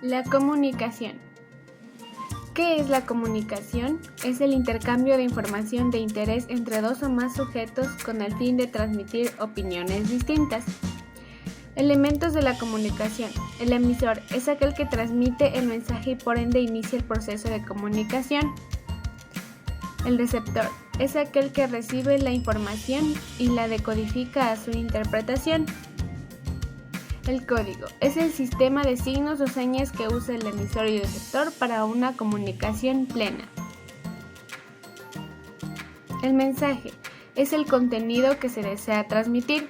La comunicación. ¿Qué es la comunicación? Es el intercambio de información de interés entre dos o más sujetos con el fin de transmitir opiniones distintas. Elementos de la comunicación. El emisor es aquel que transmite el mensaje y por ende inicia el proceso de comunicación. El receptor es aquel que recibe la información y la decodifica a su interpretación. El código es el sistema de signos o señas que usa el emisor y receptor para una comunicación plena. El mensaje es el contenido que se desea transmitir.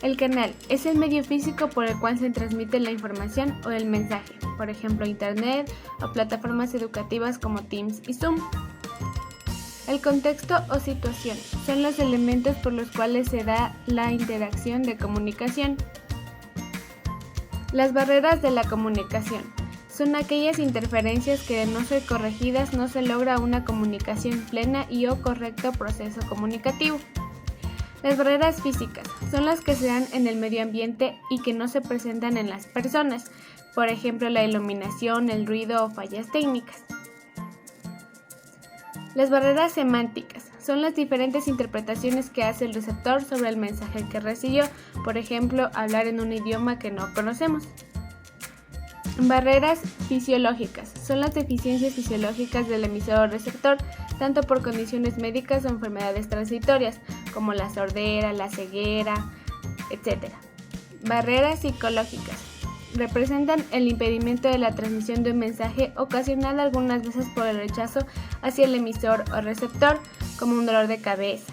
El canal es el medio físico por el cual se transmite la información o el mensaje, por ejemplo Internet o plataformas educativas como Teams y Zoom. El contexto o situación son los elementos por los cuales se da la interacción de comunicación. Las barreras de la comunicación son aquellas interferencias que de no ser corregidas no se logra una comunicación plena y o correcto proceso comunicativo. Las barreras físicas son las que se dan en el medio ambiente y que no se presentan en las personas, por ejemplo la iluminación, el ruido o fallas técnicas. Las barreras semánticas son las diferentes interpretaciones que hace el receptor sobre el mensaje que recibió, por ejemplo, hablar en un idioma que no conocemos. Barreras fisiológicas son las deficiencias fisiológicas del emisor o receptor, tanto por condiciones médicas o enfermedades transitorias, como la sordera, la ceguera, etc. Barreras psicológicas representan el impedimento de la transmisión de un mensaje ocasionado algunas veces por el rechazo hacia el emisor o receptor, como un dolor de cabeza.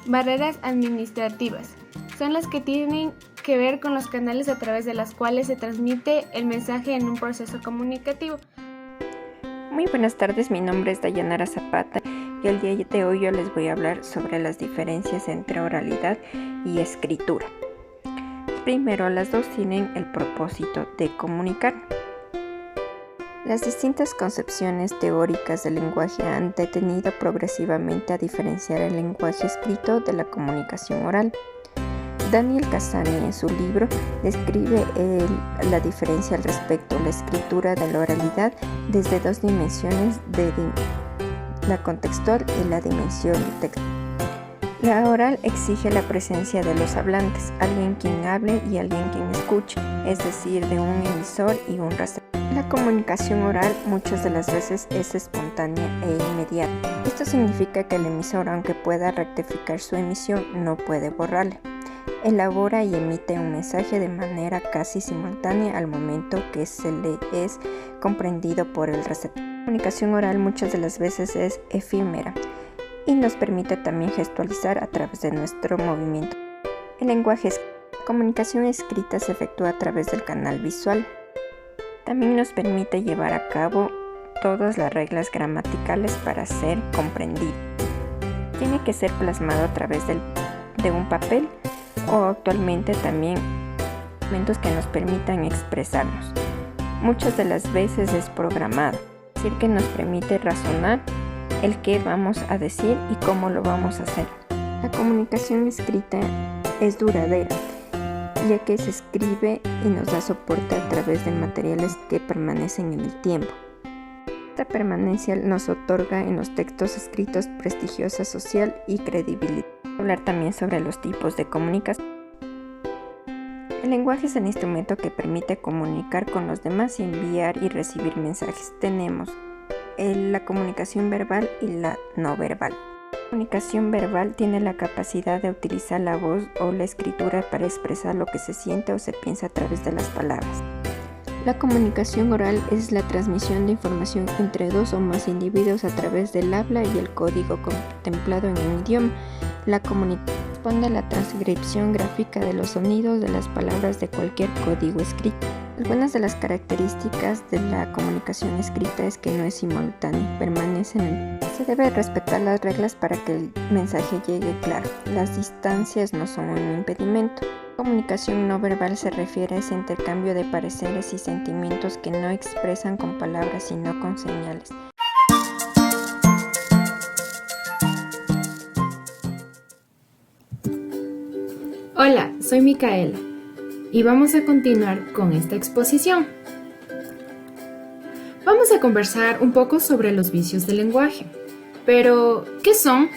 Barreras administrativas son las que tienen que ver con los canales a través de los cuales se transmite el mensaje en un proceso comunicativo. Muy buenas tardes, mi nombre es Dayanara Zapata y el día de hoy yo les voy a hablar sobre las diferencias entre oralidad y escritura. Primero, las dos tienen el propósito de comunicar. Las distintas concepciones teóricas del lenguaje han tendido progresivamente a diferenciar el lenguaje escrito de la comunicación oral. Daniel Cassani en su libro describe la diferencia al respecto de la escritura de la oralidad desde dos dimensiones, la contextual y la dimensión textual. La oral exige la presencia de los hablantes, alguien quien hable y alguien quien escuche, es decir, de un emisor y un receptor. La comunicación oral muchas de las veces es espontánea e inmediata. Esto significa que el emisor, aunque pueda rectificar su emisión, no puede borrarla. Elabora y emite un mensaje de manera casi simultánea al momento que se le es comprendido por el receptor. La comunicación oral muchas de las veces es efímera y nos permite también gestualizar a través de nuestro movimiento. El lenguaje escrito. La comunicación escrita se efectúa a través del canal visual. También nos permite llevar a cabo todas las reglas gramaticales para ser comprendido. Tiene que ser plasmado a través de un papel o actualmente también elementos que nos permitan expresarnos. Muchas de las veces es programado, es decir, que nos permite razonar el qué vamos a decir y cómo lo vamos a hacer. La comunicación escrita es duradera, ya que se escribe y nos da soporte a través de materiales que permanecen en el tiempo. Esta permanencia nos otorga en los textos escritos prestigiosa social y credibilidad. Vamos a hablar también sobre los tipos de comunicación. El lenguaje es el instrumento que permite comunicar con los demás y enviar y recibir mensajes. Tenemos la comunicación verbal y la no verbal. La comunicación verbal tiene la capacidad de utilizar la voz o la escritura para expresar lo que se siente o se piensa a través de las palabras. La comunicación oral es la transmisión de información entre dos o más individuos a través del habla y el código contemplado en un idioma. La comunicación responde a la transcripción gráfica de los sonidos de las palabras de cualquier código escrito. Algunas de las características de la comunicación escrita es que no es simultánea, se debe respetar las reglas para que el mensaje llegue claro. Las distancias no son un impedimento. La comunicación no verbal se refiere a ese intercambio de pareceres y sentimientos que no expresan con palabras sino con señales. Hola, soy Micaela y vamos a continuar con esta exposición. Vamos a conversar un poco sobre los vicios del lenguaje. Pero, ¿qué son?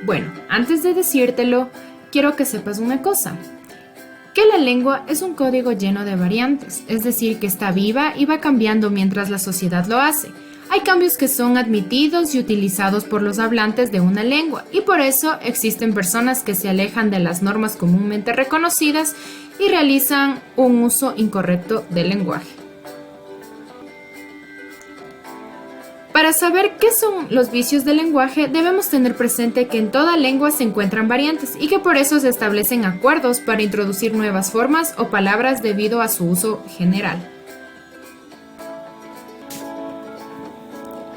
Bueno, antes de decírtelo, quiero que sepas una cosa. Que la lengua es un código lleno de variantes, es decir, que está viva y va cambiando mientras la sociedad lo hace. Hay cambios que son admitidos y utilizados por los hablantes de una lengua, y por eso existen personas que se alejan de las normas comúnmente reconocidas y realizan un uso incorrecto del lenguaje. Para saber qué son los vicios del lenguaje, debemos tener presente que en toda lengua se encuentran variantes y que por eso se establecen acuerdos para introducir nuevas formas o palabras debido a su uso general.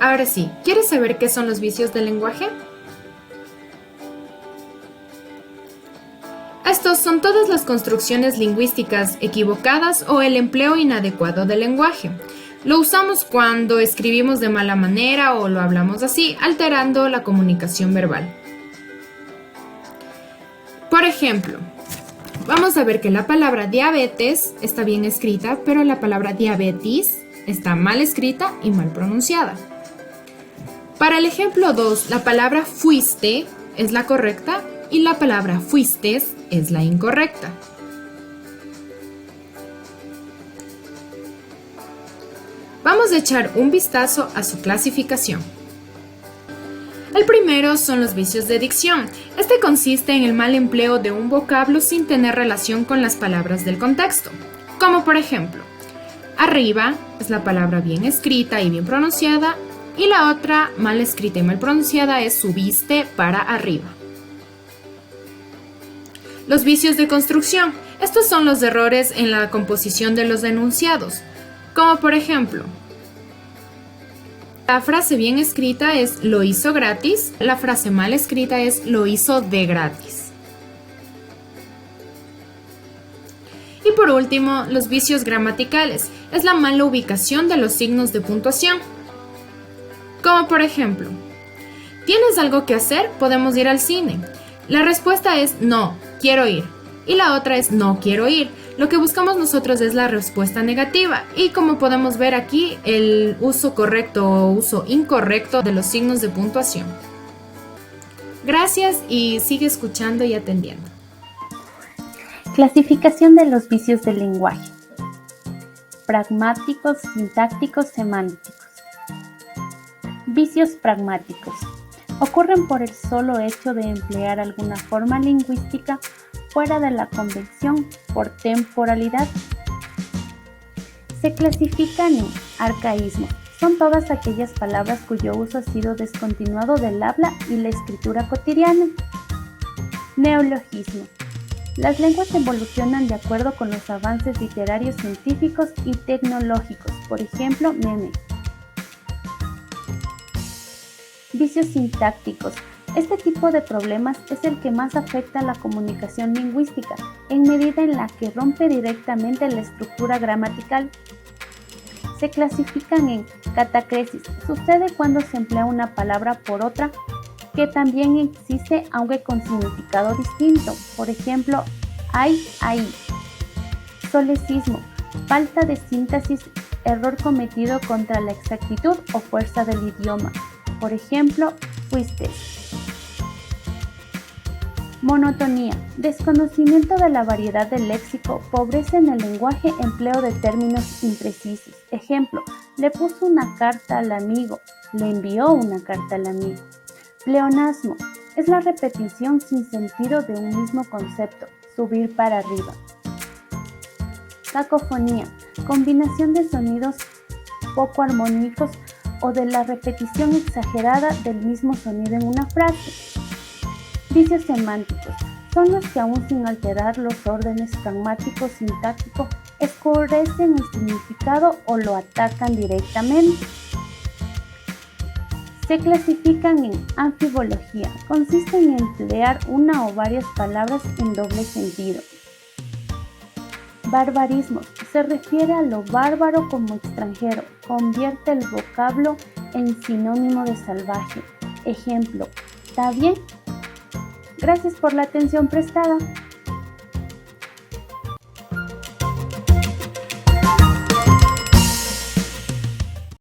Ahora sí, ¿quieres saber qué son los vicios del lenguaje? Estos son todas las construcciones lingüísticas equivocadas o el empleo inadecuado del lenguaje. Lo usamos cuando escribimos de mala manera o lo hablamos así, alterando la comunicación verbal. Por ejemplo, vamos a ver que la palabra diabetes está bien escrita, pero la palabra diabetes está mal escrita y mal pronunciada. Para el ejemplo 2, la palabra fuiste es la correcta y la palabra fuistes es la incorrecta. Vamos a echar un vistazo a su clasificación. El primero son los vicios de dicción. Este consiste en el mal empleo de un vocablo sin tener relación con las palabras del contexto. Como por ejemplo, arriba es la palabra bien escrita y bien pronunciada y la otra mal escrita y mal pronunciada es subiste para arriba. Los vicios de construcción. Estos son los errores en la composición de los enunciados. Como por ejemplo, la frase bien escrita es lo hizo gratis, la frase mal escrita es lo hizo de gratis. Y por último, los vicios gramaticales, es la mala ubicación de los signos de puntuación. Como por ejemplo, ¿tienes algo que hacer? Podemos ir al cine. La respuesta es no, quiero ir. Y la otra es no quiero ir. Lo que buscamos nosotros es la respuesta negativa y como podemos ver aquí, el uso correcto o uso incorrecto de los signos de puntuación. Gracias y sigue escuchando y atendiendo. Clasificación de los vicios del lenguaje. Pragmáticos, sintácticos, semánticos. Vicios pragmáticos. Ocurren por el solo hecho de emplear alguna forma lingüística fuera de la convención por temporalidad. Se clasifican en arcaísmo. Son todas aquellas palabras cuyo uso ha sido descontinuado del habla y la escritura cotidiana. Neologismo. Las lenguas evolucionan de acuerdo con los avances literarios, científicos y tecnológicos. Por ejemplo, meme. Vicios sintácticos. Este tipo de problemas es el que más afecta a la comunicación lingüística, en medida en la que rompe directamente la estructura gramatical. Se clasifican en catacresis. Sucede cuando se emplea una palabra por otra que también existe, aunque con significado distinto. Por ejemplo, hay, ahí. Solecismo. Falta de síntesis, error cometido contra la exactitud o fuerza del idioma. Por ejemplo, fuiste. Monotonía. Desconocimiento de la variedad del léxico, pobreza en el lenguaje, empleo de términos imprecisos. Ejemplo, le puso una carta al amigo, le envió una carta al amigo. Pleonasmo. Es la repetición sin sentido de un mismo concepto, subir para arriba. Cacofonía. Combinación de sonidos poco armónicos o de la repetición exagerada del mismo sonido en una frase. Vicios semánticos. Son los que aún sin alterar los órdenes pragmático sintáctico escurecen el significado o lo atacan directamente. Se clasifican en anfibología. Consisten en emplear una o varias palabras en doble sentido. Barbarismo. Se refiere a lo bárbaro como extranjero. Convierte el vocablo en sinónimo de salvaje. Ejemplo, ¿está bien? Gracias por la atención prestada.